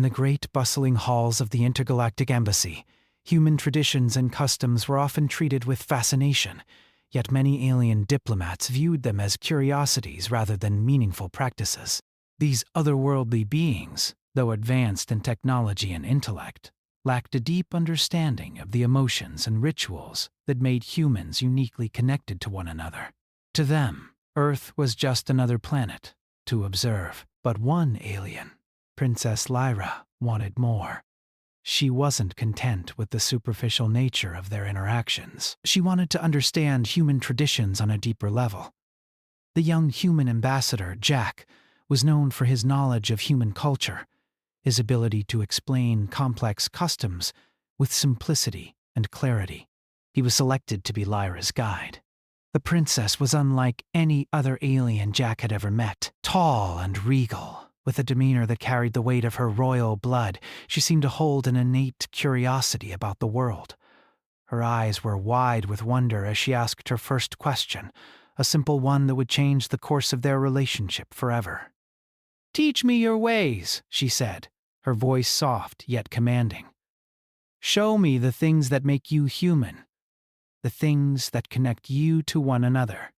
the great bustling halls of the intergalactic embassy, human traditions and customs were often treated with fascination, yet many alien diplomats viewed them as curiosities rather than meaningful practices. These otherworldly beings, though advanced in technology and intellect, lacked a deep understanding of the emotions and rituals that made humans uniquely connected to one another. To them, Earth was just another planet to observe. But one alien, Princess Lyra, wanted more. She wasn't content with the superficial nature of their interactions. She wanted to understand human traditions on a deeper level. The young human ambassador, Jack, was known for his knowledge of human culture, his ability to explain complex customs with simplicity and clarity. He was selected to be Lyra's guide. The princess was unlike any other alien Jack had ever met. Tall and regal, with a demeanor that carried the weight of her royal blood, she seemed to hold an innate curiosity about the world. Her eyes were wide with wonder as she asked her first question, a simple one that would change the course of their relationship forever. "Teach me your ways," she said, her voice soft yet commanding. "Show me the things that make you human. The things that connect you to one another."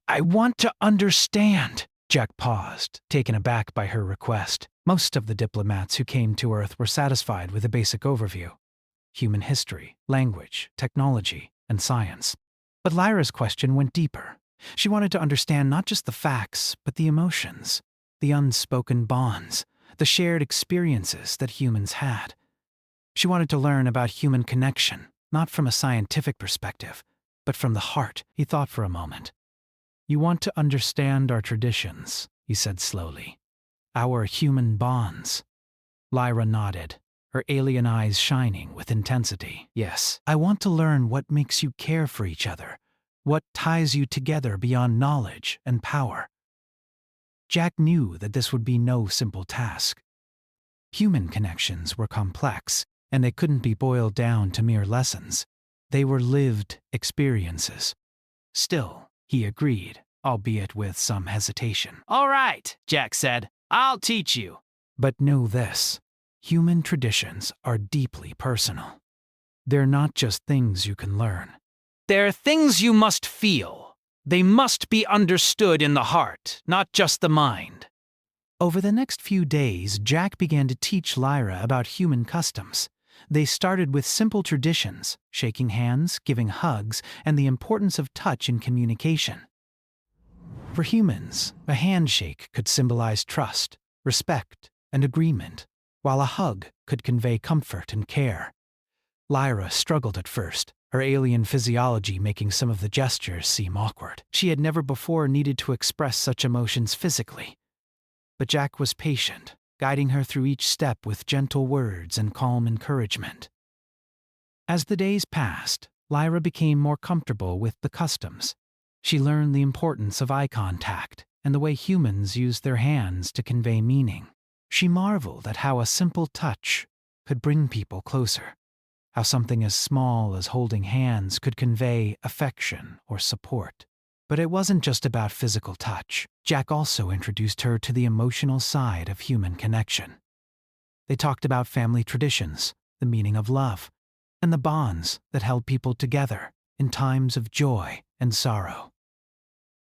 I want to understand." Jack paused, taken aback by her request. Most of the diplomats who came to Earth were satisfied with a basic overview: human history, language, technology, and science. But Lyra's question went deeper. She wanted to understand not just the facts, but the emotions, the unspoken bonds, the shared experiences that humans had. She wanted to learn about human connection, not from a scientific perspective, but from the heart. He thought for a moment. "You want to understand our traditions," he said slowly. "Our human bonds." Lyra nodded, her alien eyes shining with intensity. "Yes, I want to learn what makes you care for each other, what ties you together beyond knowledge and power." Jack knew that this would be no simple task. Human connections were complex, and they couldn't be boiled down to mere lessons. They were lived experiences. Still, he agreed, albeit with some hesitation. "All right," Jack said. "I'll teach you. But know this: human traditions are deeply personal. They're not just things you can learn. They're things you must feel. They must be understood in the heart, not just the mind." Over the next few days, Jack began to teach Lyra about human customs. They started with simple traditions, shaking hands, giving hugs, and the importance of touch in communication. For humans, a handshake could symbolize trust, respect, and agreement, while a hug could convey comfort and care. Lyra struggled at first, her alien physiology making some of the gestures seem awkward. She had never before needed to express such emotions physically. But Jack was patient, guiding her through each step with gentle words and calm encouragement. As the days passed, Lyra became more comfortable with the customs. She learned the importance of eye contact and the way humans use their hands to convey meaning. She marveled at how a simple touch could bring people closer, how something as small as holding hands could convey affection or support. But it wasn't just about physical touch. Jack also introduced her to the emotional side of human connection. They talked about family traditions, the meaning of love, and the bonds that held people together in times of joy and sorrow.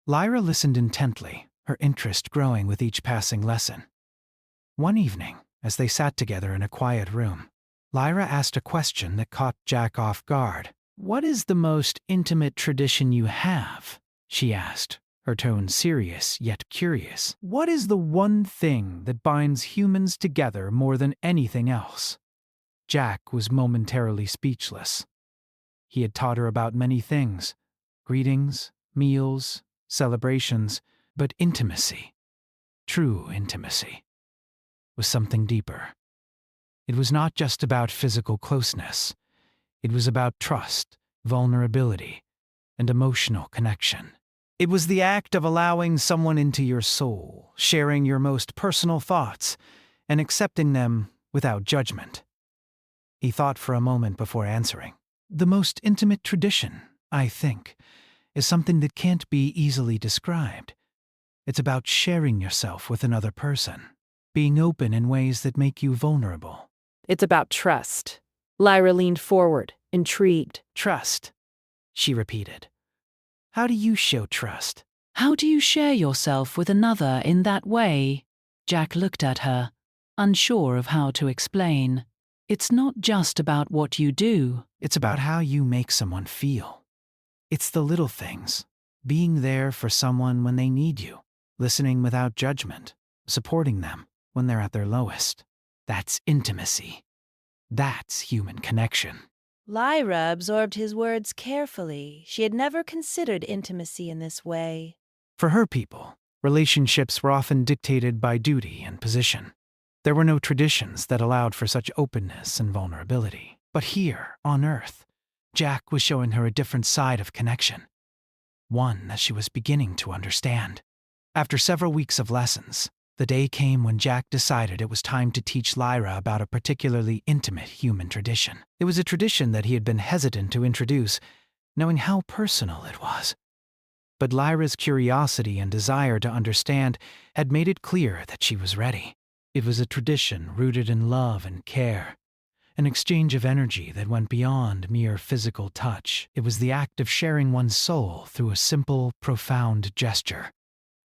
Lyra listened intently, her interest growing with each passing lesson. One evening, as they sat together in a quiet room, Lyra asked a question that caught Jack off guard. "What is the most intimate tradition you have?" she asked, her tone serious yet curious. "What is the one thing that binds humans together more than anything else?" Jack was momentarily speechless. He had taught her about many things: greetings, meals, celebrations, but intimacy, true intimacy, was something deeper. It was not just about physical closeness. It was about trust, vulnerability, and emotional connection. It was the act of allowing someone into your soul, sharing your most personal thoughts, and accepting them without judgment. He thought for a moment before answering. "The most intimate tradition, I think, is something that can't be easily described. It's about sharing yourself with another person, being open in ways that make you vulnerable. It's about trust. Lyra leaned forward, intrigued. Trust, she repeated. How do you show trust? How do you share yourself with another in that way? Jack looked at her, unsure of how to explain. It's not just about what you do. It's about how you make someone feel. It's the little things. Being there for someone when they need you, listening without judgment, supporting them when they're at their lowest. That's intimacy. That's human connection. Lyra absorbed his words carefully. She had never considered intimacy in this way. For her people, relationships were often dictated by duty and position. There were no traditions that allowed for such openness and vulnerability. But here, on Earth, Jack was showing her a different side of connection, one that she was beginning to understand. After several weeks of lessons, the day came when Jack decided it was time to teach Lyra about a particularly intimate human tradition. It was a tradition that he had been hesitant to introduce, knowing how personal it was. But Lyra's curiosity and desire to understand had made it clear that she was ready. It was a tradition rooted in love and care, an exchange of energy that went beyond mere physical touch. It was the act of sharing one's soul through a simple, profound gesture,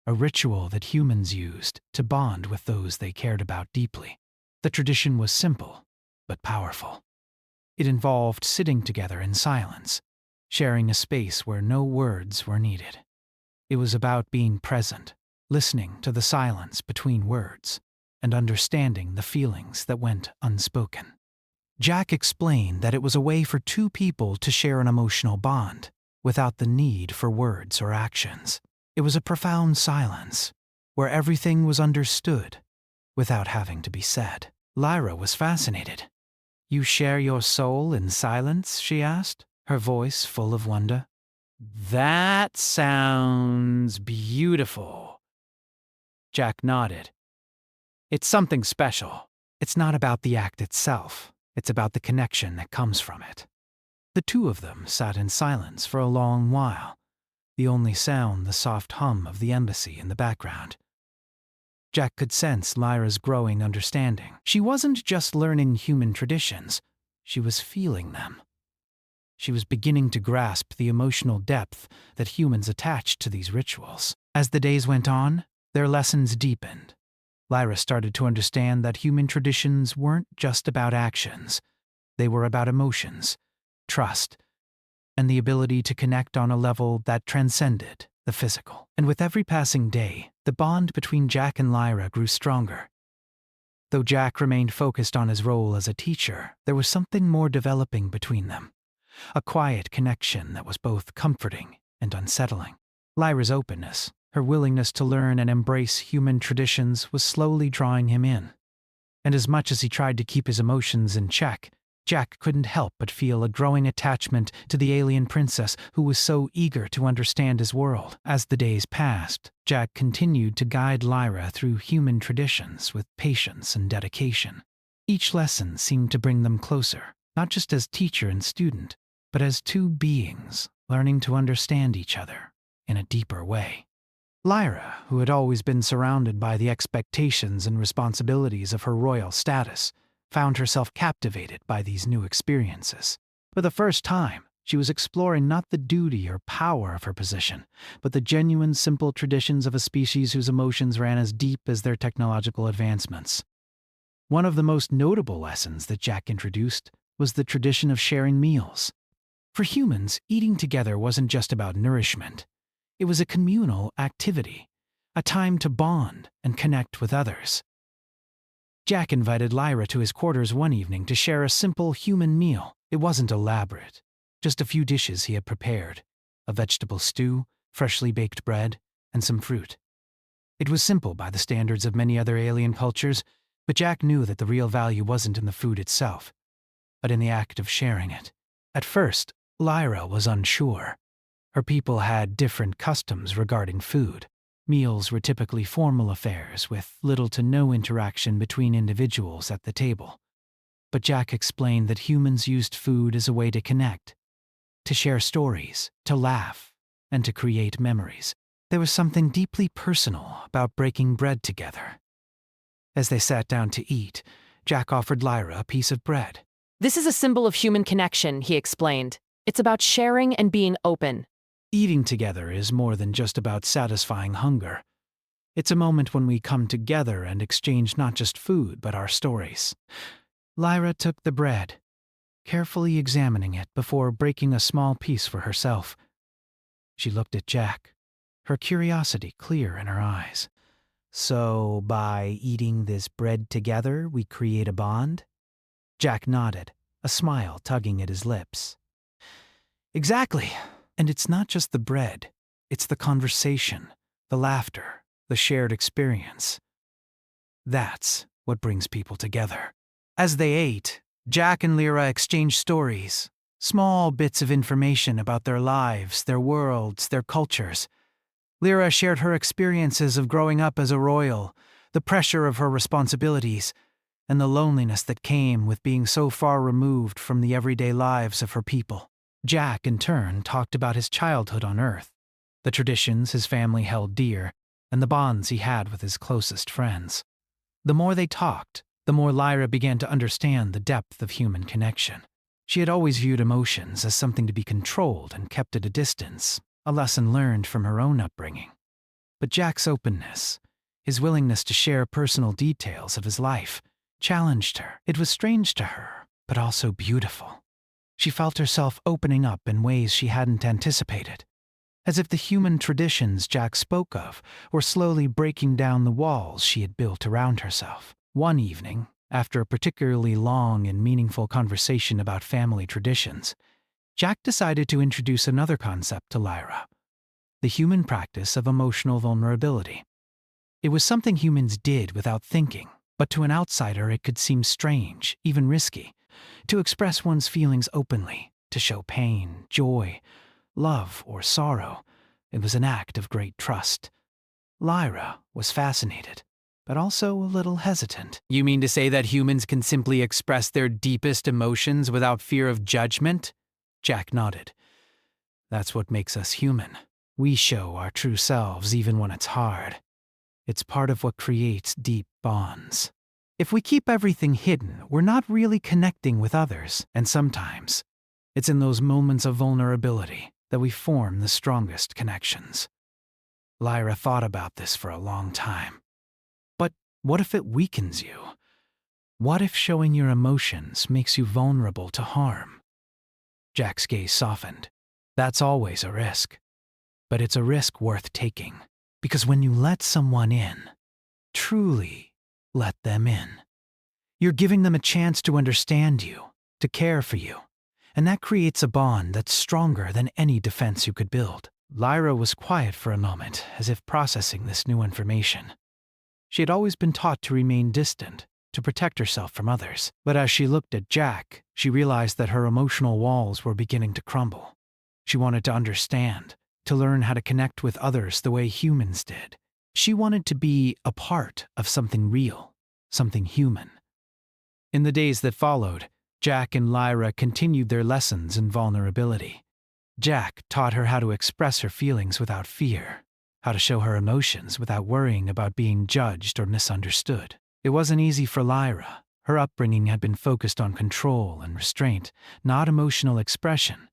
a ritual that humans used to bond with those they cared about deeply. The tradition was simple, but powerful. It involved sitting together in silence, sharing a space where no words were needed. It was about being present, listening to the silence between words, and understanding the feelings that went unspoken. Jack explained that it was a way for two people to share an emotional bond, without the need for words or actions. It was a profound silence, where everything was understood, without having to be said. Lyra was fascinated. "You share your soul in silence?" she asked, her voice full of wonder. "That sounds beautiful." Jack nodded. "It's something special. It's not about the act itself. It's about the connection that comes from it." The two of them sat in silence for a long while, the only sound the soft hum of the embassy in the background. Jack could sense Lyra's growing understanding. She wasn't just learning human traditions, she was feeling them. She was beginning to grasp the emotional depth that humans attached to these rituals. As the days went on, their lessons deepened. Lyra started to understand that human traditions weren't just about actions. They were about emotions, trust, and the ability to connect on a level that transcended the physical. And with every passing day, the bond between Jack and Lyra grew stronger. Though Jack remained focused on his role as a teacher, there was something more developing between them. A quiet connection that was both comforting and unsettling. Lyra's openness, her willingness to learn and embrace human traditions, was slowly drawing him in. And as much as he tried to keep his emotions in check, Jack couldn't help but feel a growing attachment to the alien princess who was so eager to understand his world. As the days passed, Jack continued to guide Lyra through human traditions with patience and dedication. Each lesson seemed to bring them closer, not just as teacher and student, but as two beings learning to understand each other in a deeper way. Lyra, who had always been surrounded by the expectations and responsibilities of her royal status, found herself captivated by these new experiences. For the first time, she was exploring not the duty or power of her position, but the genuine, simple traditions of a species whose emotions ran as deep as their technological advancements. One of the most notable lessons that Jack introduced was the tradition of sharing meals. For humans, eating together wasn't just about nourishment. It was a communal activity, a time to bond and connect with others. Jack invited Lyra to his quarters one evening to share a simple human meal. It wasn't elaborate, just a few dishes he had prepared: a vegetable stew, freshly baked bread, and some fruit. It was simple by the standards of many other alien cultures, but Jack knew that the real value wasn't in the food itself, but in the act of sharing it. At first, Lyra was unsure. Her people had different customs regarding food. Meals were typically formal affairs with little to no interaction between individuals at the table. But Jack explained that humans used food as a way to connect, to share stories, to laugh, and to create memories. There was something deeply personal about breaking bread together. As they sat down to eat, Jack offered Lyra a piece of bread. This is a symbol of human connection, he explained. It's about sharing and being open. Eating together is more than just about satisfying hunger. It's a moment when we come together and exchange not just food, but our stories. Lyra took the bread, carefully examining it before breaking a small piece for herself. She looked at Jack, her curiosity clear in her eyes. So, by eating this bread together, we create a bond? Jack nodded, a smile tugging at his lips. Exactly. And it's not just the bread. It's the conversation, the laughter, the shared experience. That's what brings people together. As they ate, Jack and Lyra exchanged stories, small bits of information about their lives, their worlds, their cultures. Lyra shared her experiences of growing up as a royal, the pressure of her responsibilities, and the loneliness that came with being so far removed from the everyday lives of her people. Jack, in turn, talked about his childhood on Earth, the traditions his family held dear, and the bonds he had with his closest friends. The more they talked, the more Lyra began to understand the depth of human connection. She had always viewed emotions as something to be controlled and kept at a distance, a lesson learned from her own upbringing. But Jack's openness, his willingness to share personal details of his life, challenged her. It was strange to her, but also beautiful. She felt herself opening up in ways she hadn't anticipated, as if the human traditions Jack spoke of were slowly breaking down the walls she had built around herself. One evening, after a particularly long and meaningful conversation about family traditions, Jack decided to introduce another concept to Lyra: the human practice of emotional vulnerability. It was something humans did without thinking, but to an outsider it could seem strange, even risky. To express one's feelings openly, to show pain, joy, love, or sorrow, it was an act of great trust. Lyra was fascinated, but also a little hesitant. You mean to say that humans can simply express their deepest emotions without fear of judgment? Jack nodded. That's what makes us human. We show our true selves even when it's hard. It's part of what creates deep bonds. If we keep everything hidden, we're not really connecting with others, and sometimes it's in those moments of vulnerability that we form the strongest connections. Lyra thought about this for a long time. But what if it weakens you? What if showing your emotions makes you vulnerable to harm? Jack's gaze softened. That's always a risk. But it's a risk worth taking, because when you let someone in, truly let them in, you're giving them a chance to understand you, to care for you, and that creates a bond that's stronger than any defense you could build. Lyra was quiet for a moment, as if processing this new information. She had always been taught to remain distant, to protect herself from others, but as she looked at Jack, she realized that her emotional walls were beginning to crumble. She wanted to understand, to learn how to connect with others the way humans did. She wanted to be a part of something real, something human. In the days that followed, Jack and Lyra continued their lessons in vulnerability. Jack taught her how to express her feelings without fear, how to show her emotions without worrying about being judged or misunderstood. It wasn't easy for Lyra. Her upbringing had been focused on control and restraint, not emotional expression.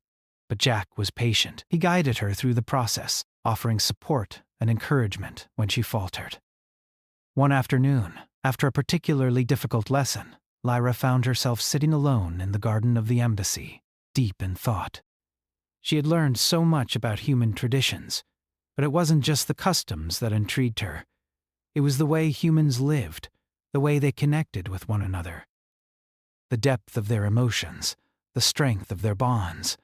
But Jack was patient. He guided her through the process, offering support and encouragement when she faltered. One afternoon, after a particularly difficult lesson, Lyra found herself sitting alone in the garden of the embassy, deep in thought. She had learned so much about human traditions, but it wasn't just the customs that intrigued her. It was the way humans lived, the way they connected with one another. The depth of their emotions, the strength of their bonds.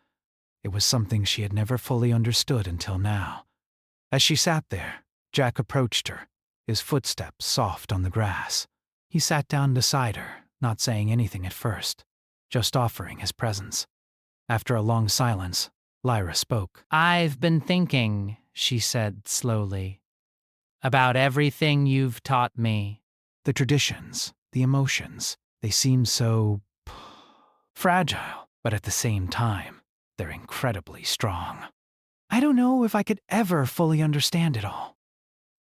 It was something she had never fully understood until now. As she sat there, Jack approached her, his footsteps soft on the grass. He sat down beside her, not saying anything at first, just offering his presence. After a long silence, Lyra spoke. "I've been thinking," she said slowly, "about everything you've taught me. The traditions, the emotions, they seem so fragile, but at the same time, they're incredibly strong. I don't know if I could ever fully understand it all."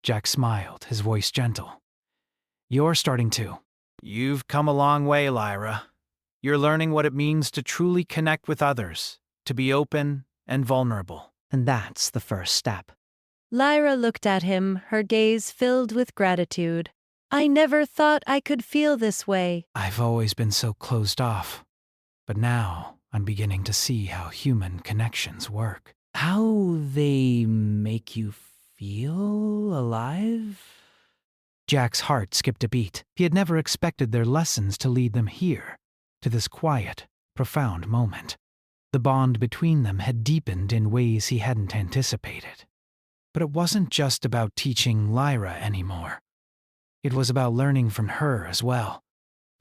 Jack smiled, his voice gentle. You're starting to. You've come a long way, Lyra. You're learning what it means to truly connect with others, to be open and vulnerable. And that's the first step. Lyra looked at him, her gaze filled with gratitude. I never thought I could feel this way. I've always been so closed off. But now I'm beginning to see how human connections work. How they make you feel alive? Jack's heart skipped a beat. He had never expected their lessons to lead them here, to this quiet, profound moment. The bond between them had deepened in ways he hadn't anticipated. But it wasn't just about teaching Lyra anymore. It was about learning from her as well.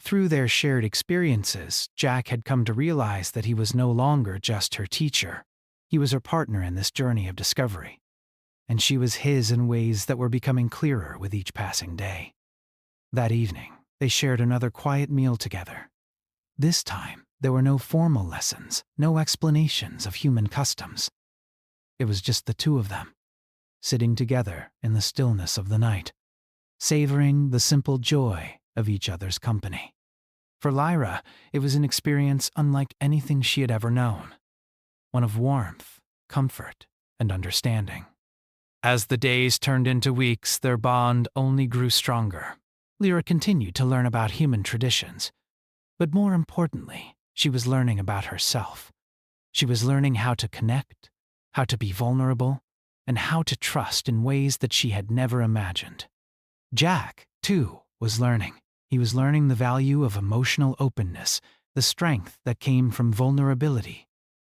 Through their shared experiences, Jack had come to realize that he was no longer just her teacher. He was her partner in this journey of discovery. And she was his in ways that were becoming clearer with each passing day. That evening, they shared another quiet meal together. This time, there were no formal lessons, no explanations of human customs. It was just the two of them, sitting together in the stillness of the night, savoring the simple joy of each other's company. For Lyra, it was an experience unlike anything she had ever known, one of warmth, comfort, and understanding. As the days turned into weeks, their bond only grew stronger. Lyra continued to learn about human traditions, but more importantly, she was learning about herself. She was learning how to connect, how to be vulnerable, and how to trust in ways that she had never imagined. Jack, too, was learning. He was learning the value of emotional openness, the strength that came from vulnerability,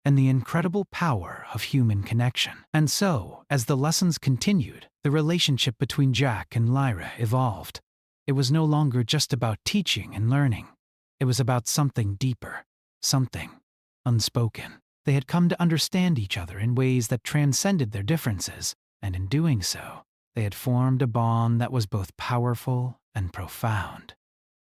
and the incredible power of human connection. And so, as the lessons continued, the relationship between Jack and Lyra evolved. It was no longer just about teaching and learning. It was about something deeper, something unspoken. They had come to understand each other in ways that transcended their differences, and in doing so, they had formed a bond that was both powerful and profound.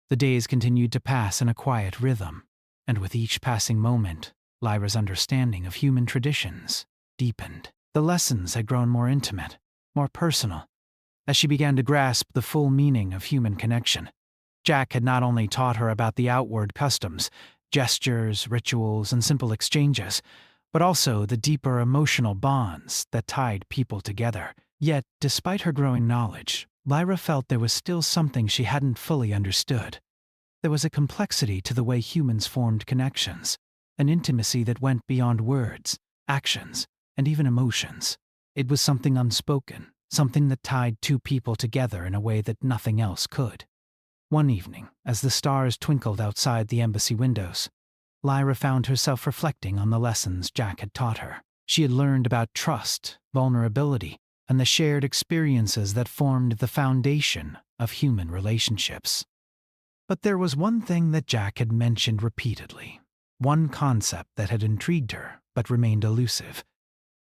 The days continued to pass in a quiet rhythm, and with each passing moment, Lyra's understanding of human traditions deepened. The lessons had grown more intimate, more personal. As she began to grasp the full meaning of human connection, Jack had not only taught her about the outward customs, gestures, rituals, and simple exchanges, but also the deeper emotional bonds that tied people together. Yet, despite her growing knowledge, Lyra felt there was still something she hadn't fully understood. There was a complexity to the way humans formed connections, an intimacy that went beyond words, actions, and even emotions. It was something unspoken, something that tied two people together in a way that nothing else could. One evening, as the stars twinkled outside the embassy windows, Lyra found herself reflecting on the lessons Jack had taught her. She had learned about trust, vulnerability, and the shared experiences that formed the foundation of human relationships. But there was one thing that Jack had mentioned repeatedly, one concept that had intrigued her but remained elusive: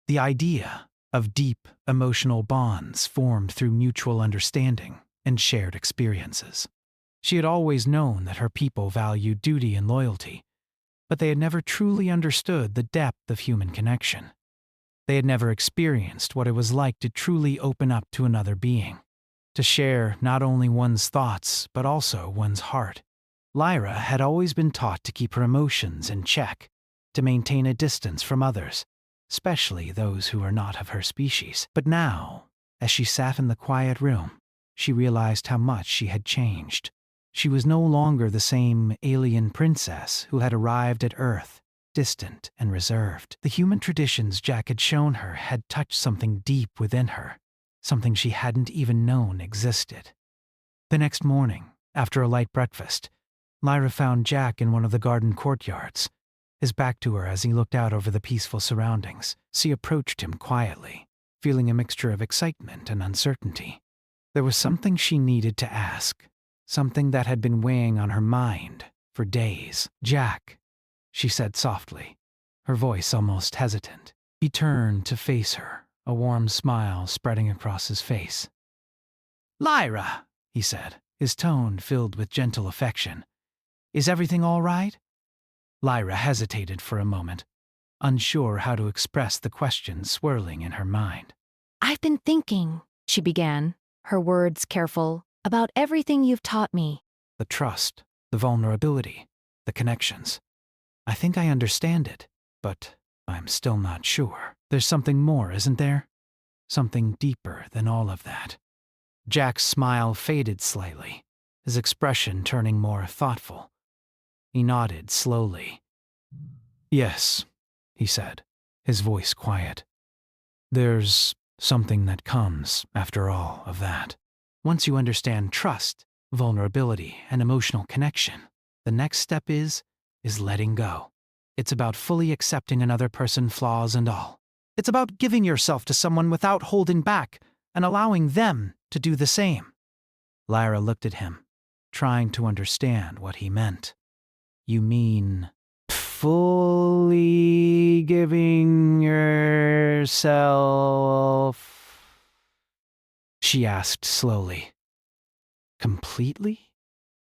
the idea of deep emotional bonds formed through mutual understanding and shared experiences. She had always known that her people valued duty and loyalty, but they had never truly understood the depth of human connection. They had never experienced what it was like to truly open up to another being, to share not only one's thoughts but also one's heart. Lyra had always been taught to keep her emotions in check, to maintain a distance from others, especially those who were not of her species. But now, as she sat in the quiet room, she realized how much she had changed. She was no longer the same alien princess who had arrived at Earth, distant and reserved. The human traditions Jack had shown her had touched something deep within her, something she hadn't even known existed. The next morning, after a light breakfast, Lyra found Jack in one of the garden courtyards, his back to her as he looked out over the peaceful surroundings. She approached him quietly, feeling a mixture of excitement and uncertainty. There was something she needed to ask, something that had been weighing on her mind for days. "Jack," she said softly, her voice almost hesitant. He turned to face her, a warm smile spreading across his face. "Lyra," he said, his tone filled with gentle affection. "Is everything all right?" Lyra hesitated for a moment, unsure how to express the question swirling in her mind. "I've been thinking," she began, her words careful, About everything you've taught me. The trust, the vulnerability, the connections. I think I understand it, but I'm still not sure. There's something more, isn't there? Something deeper than all of that. Jack's smile faded slightly, his expression turning more thoughtful. He nodded slowly. Yes, he said, his voice quiet. There's something that comes after all of that. Once you understand trust, vulnerability, and emotional connection, the next step is letting go. It's about fully accepting another person's flaws and all. It's about giving yourself to someone without holding back and allowing them to do the same. Lyra looked at him, trying to understand what he meant. You mean fully giving yourself? She asked slowly. Completely?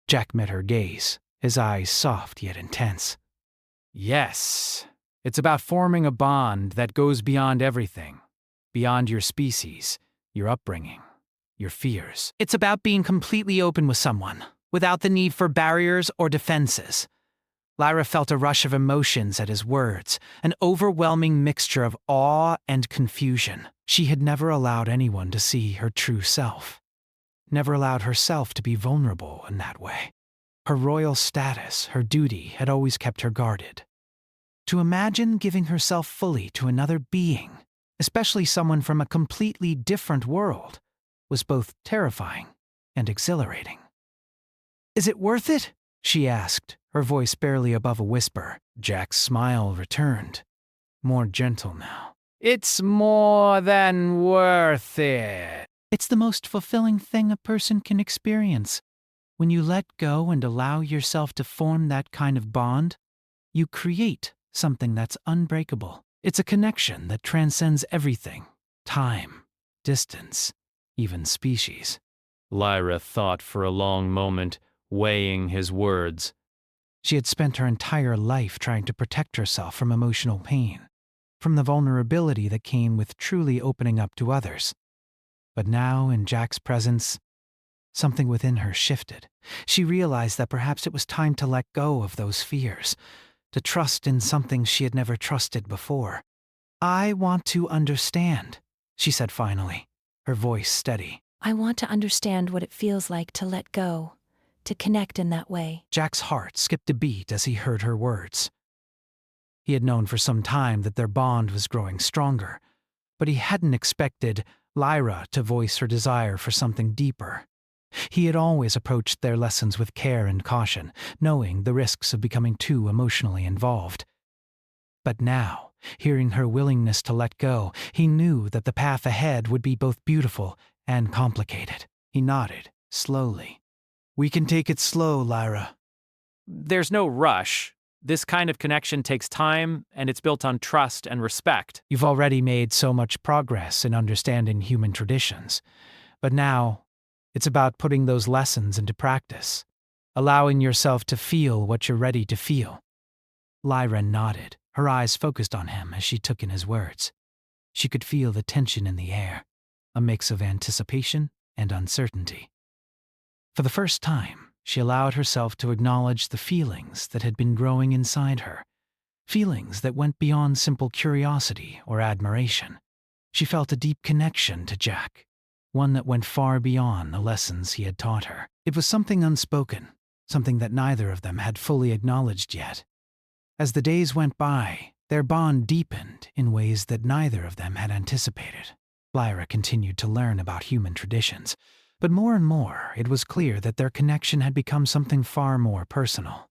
Jack met her gaze, his eyes soft yet intense. Yes, it's about forming a bond that goes beyond everything, beyond your species, your upbringing, your fears. It's about being completely open with someone, without the need for barriers or defenses. Lyra felt a rush of emotions at his words, an overwhelming mixture of awe and confusion. She had never allowed anyone to see her true self, never allowed herself to be vulnerable in that way. Her royal status, her duty, had always kept her guarded. To imagine giving herself fully to another being, especially someone from a completely different world, was both terrifying and exhilarating. Is it worth it? She asked, her voice barely above a whisper. Jack's smile returned, more gentle now. It's more than worth it. It's the most fulfilling thing a person can experience. When you let go and allow yourself to form that kind of bond, you create something that's unbreakable. It's a connection that transcends everything, time, distance, even species. Lyra thought for a long moment, weighing his words. She had spent her entire life trying to protect herself from emotional pain, from the vulnerability that came with truly opening up to others. But now, in Jack's presence, something within her shifted. She realized that perhaps it was time to let go of those fears, to trust in something she had never trusted before. I want to understand, she said finally, her voice steady. I want to understand what it feels like to let go, to connect in that way. Jack's heart skipped a beat as he heard her words. He had known for some time that their bond was growing stronger, but he hadn't expected Lyra to voice her desire for something deeper. He had always approached their lessons with care and caution, knowing the risks of becoming too emotionally involved. But now, hearing her willingness to let go, he knew that the path ahead would be both beautiful and complicated. He nodded, slowly. We can take it slow, Lyra. There's no rush. This kind of connection takes time, and it's built on trust and respect. You've already made so much progress in understanding human traditions. But now, it's about putting those lessons into practice, allowing yourself to feel what you're ready to feel. Lyra nodded, her eyes focused on him as she took in his words. She could feel the tension in the air, a mix of anticipation and uncertainty. For the first time, she allowed herself to acknowledge the feelings that had been growing inside her, feelings that went beyond simple curiosity or admiration. She felt a deep connection to Jack, one that went far beyond the lessons he had taught her. It was something unspoken, something that neither of them had fully acknowledged yet. As the days went by, their bond deepened in ways that neither of them had anticipated. Lyra continued to learn about human traditions, but more and more it was clear that their connection had become something far more personal.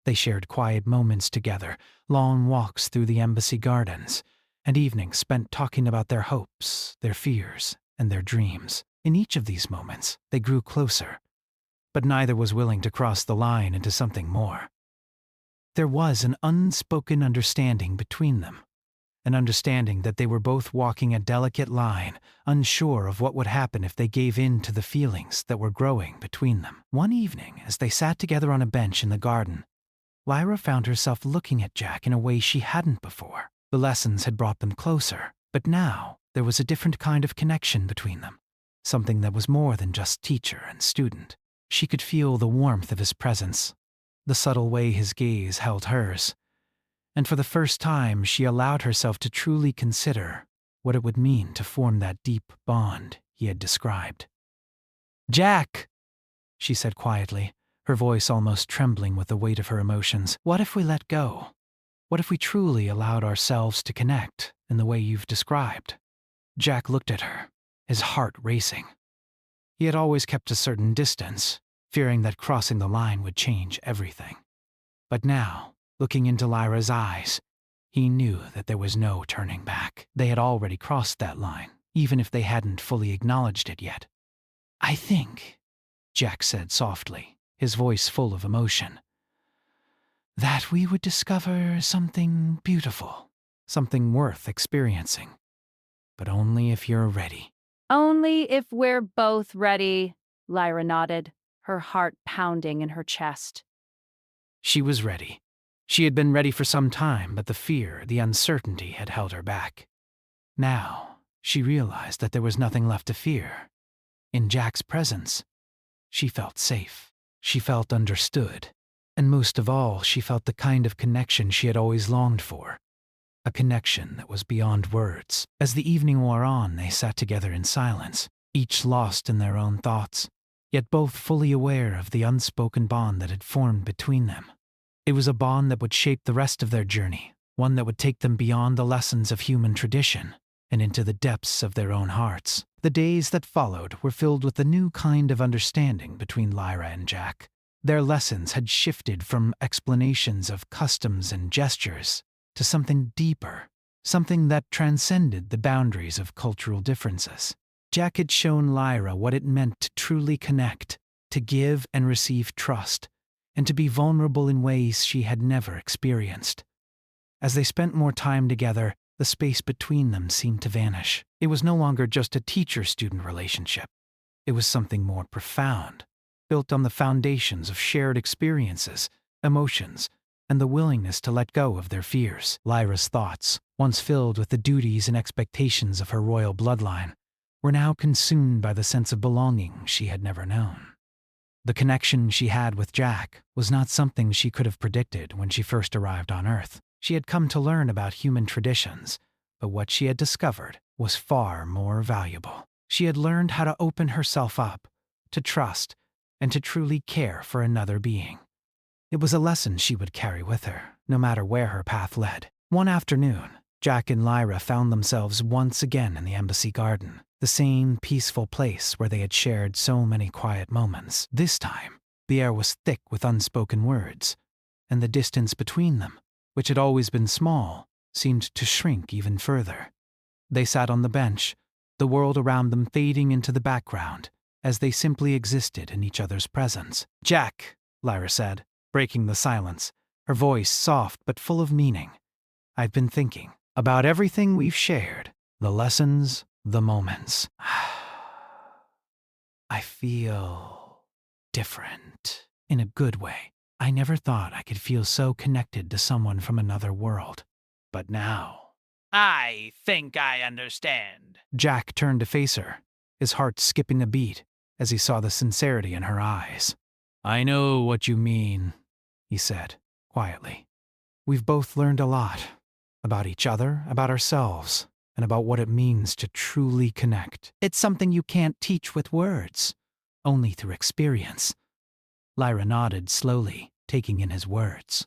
They shared quiet moments together, long walks through the embassy gardens, and evenings spent talking about their hopes, their fears, and their dreams. In each of these moments, they grew closer, but neither was willing to cross the line into something more. There was an unspoken understanding between them, an understanding that they were both walking a delicate line, unsure of what would happen if they gave in to the feelings that were growing between them. One evening, as they sat together on a bench in the garden, Lyra found herself looking at Jack in a way she hadn't before. The lessons had brought them closer, but now there was a different kind of connection between them, something that was more than just teacher and student. She could feel the warmth of his presence, the subtle way his gaze held hers, and for the first time she allowed herself to truly consider what it would mean to form that deep bond he had described. "Jack," she said quietly, her voice almost trembling with the weight of her emotions, "what if we let go? What if we truly allowed ourselves to connect in the way you've described?" Jack looked at her, his heart racing. He had always kept a certain distance, fearing that crossing the line would change everything. But now, looking into Lyra's eyes, he knew that there was no turning back. They had already crossed that line, even if they hadn't fully acknowledged it yet. "I think," Jack said softly, his voice full of emotion, "that we would discover something beautiful, something worth experiencing. But only if you're ready." Only if we're both ready, Lyra nodded, her heart pounding in her chest. She was ready. She had been ready for some time, but the fear, the uncertainty had held her back. Now, she realized that there was nothing left to fear. In Jack's presence, she felt safe. She felt understood. And most of all, she felt the kind of connection she had always longed for. A connection that was beyond words. As the evening wore on, they sat together in silence, each lost in their own thoughts, yet both fully aware of the unspoken bond that had formed between them. It was a bond that would shape the rest of their journey, one that would take them beyond the lessons of human tradition and into the depths of their own hearts. The days that followed were filled with a new kind of understanding between Lyra and Jack. Their lessons had shifted from explanations of customs and gestures to something deeper, something that transcended the boundaries of cultural differences. Jack had shown Lyra what it meant to truly connect, to give and receive trust, and to be vulnerable in ways she had never experienced. As they spent more time together, the space between them seemed to vanish. It was no longer just a teacher-student relationship. It was something more profound, built on the foundations of shared experiences, emotions, and the willingness to let go of their fears. Lyra's thoughts, once filled with the duties and expectations of her royal bloodline, were now consumed by the sense of belonging she had never known. The connection she had with Jack was not something she could have predicted when she first arrived on Earth. She had come to learn about human traditions, but what she had discovered was far more valuable. She had learned how to open herself up, to trust, and to truly care for another being. It was a lesson she would carry with her, no matter where her path led. One afternoon, Jack and Lyra found themselves once again in the embassy garden, the same peaceful place where they had shared so many quiet moments. This time, the air was thick with unspoken words, and the distance between them, which had always been small, seemed to shrink even further. They sat on the bench, the world around them fading into the background, as they simply existed in each other's presence. "Jack," Lyra said, breaking the silence, her voice soft but full of meaning, "I've been thinking about everything we've shared, the lessons, the moments. I feel different, in a good way. I never thought I could feel so connected to someone from another world. But now, I think I understand." Jack turned to face her, his heart skipping a beat as he saw the sincerity in her eyes. "I know what you mean," he said, quietly. "We've both learned a lot, about each other, about ourselves, and about what it means to truly connect. It's something you can't teach with words, only through experience." Lyra nodded slowly, taking in his words.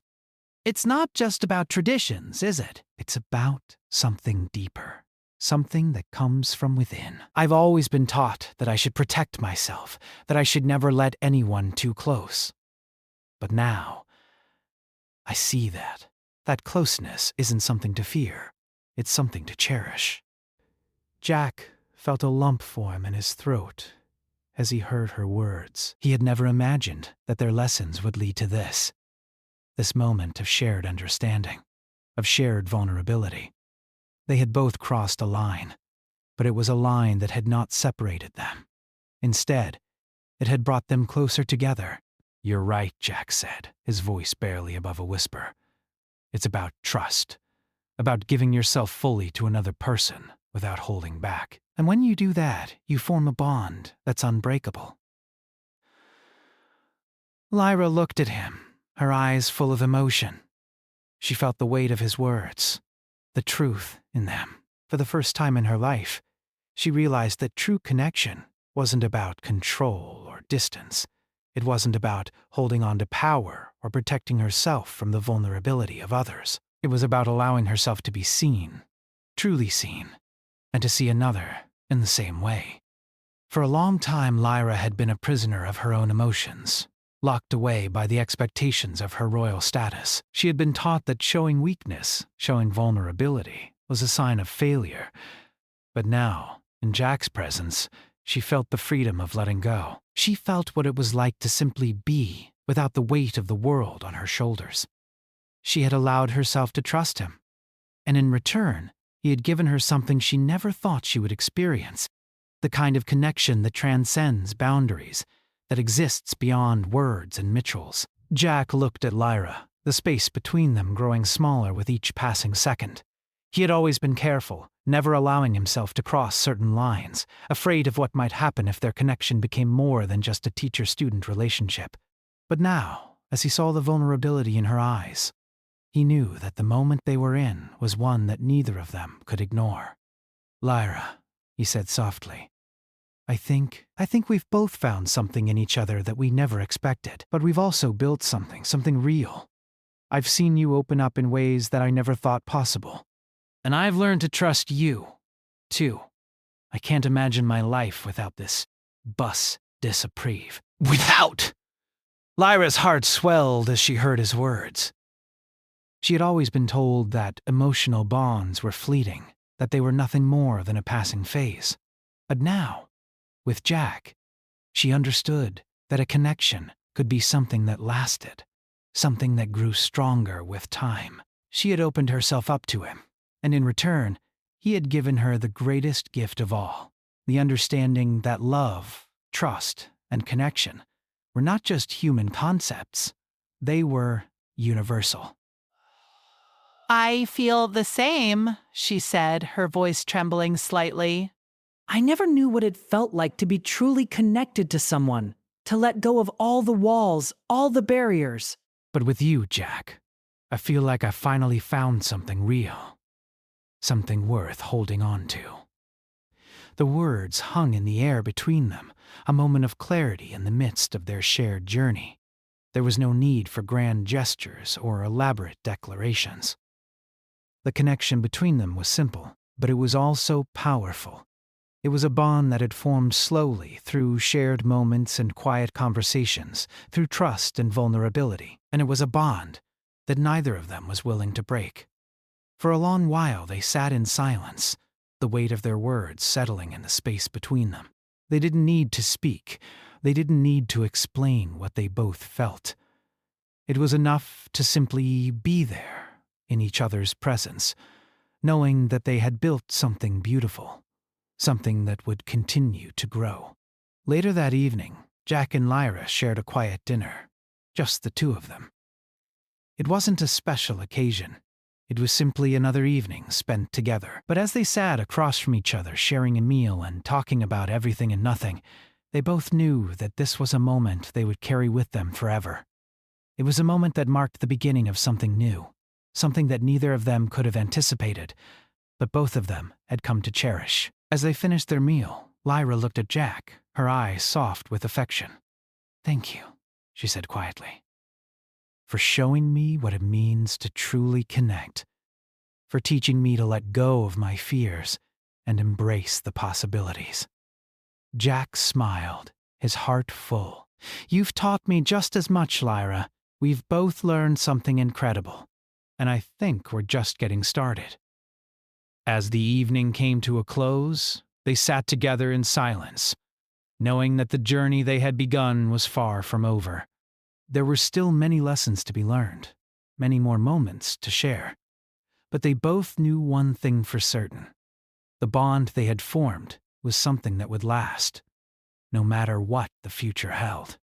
"It's not just about traditions, is it? It's about something deeper, something that comes from within. I've always been taught that I should protect myself, that I should never let anyone too close. But now, I see that closeness isn't something to fear, it's something to cherish." Jack felt a lump form in his throat as he heard her words. He had never imagined that their lessons would lead to this moment of shared understanding, of shared vulnerability. They had both crossed a line, but it was a line that had not separated them. Instead, it had brought them closer together. "You're right," Jack said, his voice barely above a whisper. "It's about trust, about giving yourself fully to another person without holding back." And when you do that, you form a bond that's unbreakable. Lyra looked at him, her eyes full of emotion. She felt the weight of his words, the truth in them. For the first time in her life, she realized that true connection wasn't about control or distance. It wasn't about holding on to power or protecting herself from the vulnerability of others. It was about allowing herself to be seen, truly seen, and to see another in the same way. For a long time, Lyra had been a prisoner of her own emotions, locked away by the expectations of her royal status. She had been taught that showing weakness, showing vulnerability, was a sign of failure. But now, in Jack's presence, she felt the freedom of letting go. She felt what it was like to simply be, without the weight of the world on her shoulders. She had allowed herself to trust him, and in return, he had given her something she never thought she would experience, the kind of connection that transcends boundaries, that exists beyond words and rituals. Jack looked at Lyra, the space between them growing smaller with each passing second. He had always been careful, never allowing himself to cross certain lines, afraid of what might happen if their connection became more than just a teacher-student relationship. But now, as he saw the vulnerability in her eyes, he knew that the moment they were in was one that neither of them could ignore. "Lyra," he said softly, I think we've both found something in each other that we never expected, but we've also built something real. I've seen you open up in ways that I never thought possible. And I've learned to trust you, too. I can't imagine my life without this bus disapprove. Without! Lyra's heart swelled as she heard his words. She had always been told that emotional bonds were fleeting, that they were nothing more than a passing phase. But now, with Jack, she understood that a connection could be something that lasted, something that grew stronger with time. She had opened herself up to him, and in return, he had given her the greatest gift of all, the understanding that love, trust, and connection were not just human concepts, they were universal. I feel the same, she said, her voice trembling slightly. I never knew what it felt like to be truly connected to someone, to let go of all the walls, all the barriers. But with you, Jack, I feel like I finally found something real, something worth holding on to. The words hung in the air between them, a moment of clarity in the midst of their shared journey. There was no need for grand gestures or elaborate declarations. The connection between them was simple, but it was also powerful. It was a bond that had formed slowly through shared moments and quiet conversations, through trust and vulnerability, and it was a bond that neither of them was willing to break. For a long while they sat in silence, the weight of their words settling in the space between them. They didn't need to speak. They didn't need to explain what they both felt. It was enough to simply be there, in each other's presence, knowing that they had built something beautiful, something that would continue to grow. Later that evening, Jack and Lyra shared a quiet dinner, just the two of them. It wasn't a special occasion. It was simply another evening spent together. But as they sat across from each other, sharing a meal and talking about everything and nothing, they both knew that this was a moment they would carry with them forever. It was a moment that marked the beginning of something new, something that neither of them could have anticipated, but both of them had come to cherish. As they finished their meal, Lyra looked at Jack, her eyes soft with affection. "Thank you," she said quietly, "for showing me what it means to truly connect, for teaching me to let go of my fears and embrace the possibilities." Jack smiled, his heart full. "You've taught me just as much, Lyra. We've both learned something incredible, and I think we're just getting started." As the evening came to a close, they sat together in silence, knowing that the journey they had begun was far from over. There were still many lessons to be learned, many more moments to share. But they both knew one thing for certain. The bond they had formed was something that would last, no matter what the future held.